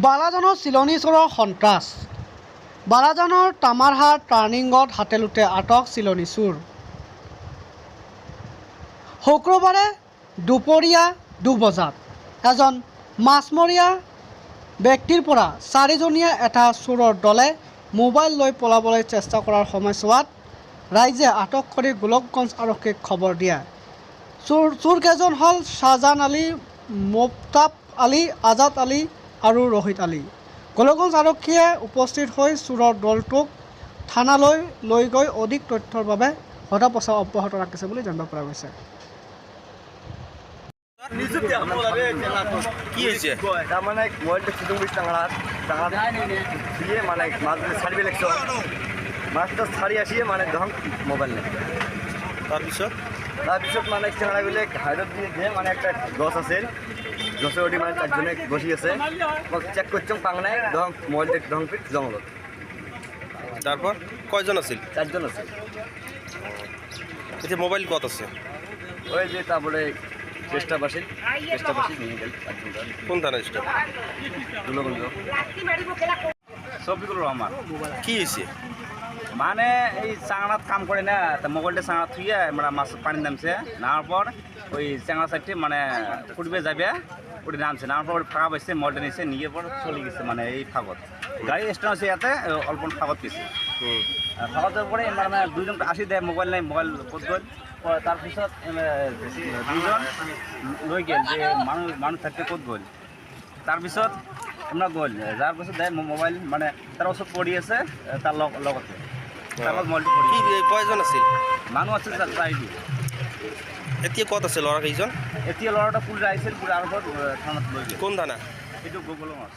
বালাজানৰ চিলনী চোৰৰ সন্ত্ৰাস। বালাজানৰ তামাৰহাট টাৰ্ণিঙত হাতেলোতে আটক চিলনী চোৰ। শুক্ৰবাৰে দুপৰীয়া 2 বজাত এজন মাছমৰীয়া ব্যক্তিৰ পৰা 4জনীয়া এটা চোৰৰ দলে মোবাইল লৈ পলাবলৈ চেষ্টা কৰাৰ সময়ছোৱাত ৰাইজে আটক কৰি গোলকগঞ্জ আৰক্ষীক খবৰ দিয়ে। চোৰকেইজন হ'ল শ্বাহজান আলী, মোফতাব আলী, আজাদ আলী আৰু ৰহিত আলী। গোলকগঞ্জ আৰক্ষীয়ে উপস্থিত হৈ চোৰৰ দলটোক থানালৈ লৈ গৈ অধিক তথ্যৰ বাবে সোধা পোছা অব্যাহত ৰাখিছে বুলি জানিব পৰা গৈছে। কি হৈছে মানে মোবাইলটা চিটুং বেশি মানে মাছগুলো ছাড়িবে লাগছো মাছটা ছাড়ি আসিয়ে মানে তখন মোবাইল নেই তাৰপিছত মানে চেঙাড়াগুলো হাইরত দিয়ে মানে একটা গছ আছে গছে ওটি মানে 4জনে বসি আছে চেক করছম পাং নাই তখন মোবাইলটা তখন জঙ্গলত। তারপর কয়জন আছিল? 4জন আছে। এটা মোবাইল কত আছে? ওই যে তারপরে চেষ্টাবাসী নিয়ে গেল 4জন। কোন থানা স্টাফ? দুলগঞ্জ। শফিকুর রহমান। কি হয়েছে? মানে এই চাঙড়াত কাম করে না তা মোবাইলটা চাঙড়া থুয়ে আমরা মাছ পানি নামছে নামার পর ওই চাঙড়া সাইডটি মানে ফুটবে যাবে ওটি নামছে নামার পর ফাঁকা পাইছে মোবাইলটা নিয়েছে নিয়ে পর চলে গেছে মানে এই ফাঁকত গাড়ি স্ট্যান্ড আছে ইয়াতে অল্প ফাঁকত গেছে ফাঁকতের পরে মানে 2জন আসি দেয় মোবাইল নাই মোবাইল ক'ত গ'ল তাৰপিছত 2জন লৈ গেল যে মানুষ থাকতে ক'ত গ'ল তাৰপিছত আমরা গ'ল যার পাছত দেয় মোবাইল মানে তার ওচৰত পৰি আছে তার লগতে কি কয়জন আছিল? মানুহ আছে 4জন। এতিয়া ক'ত আছে ল'ৰা কেইজন? এতিয়া ল'ৰাটা পুলিচ আহিছিল পুলিচ আৰু থানাত লৈ গ'ল। কোন থানা? এইটো গোলগঞ্জ।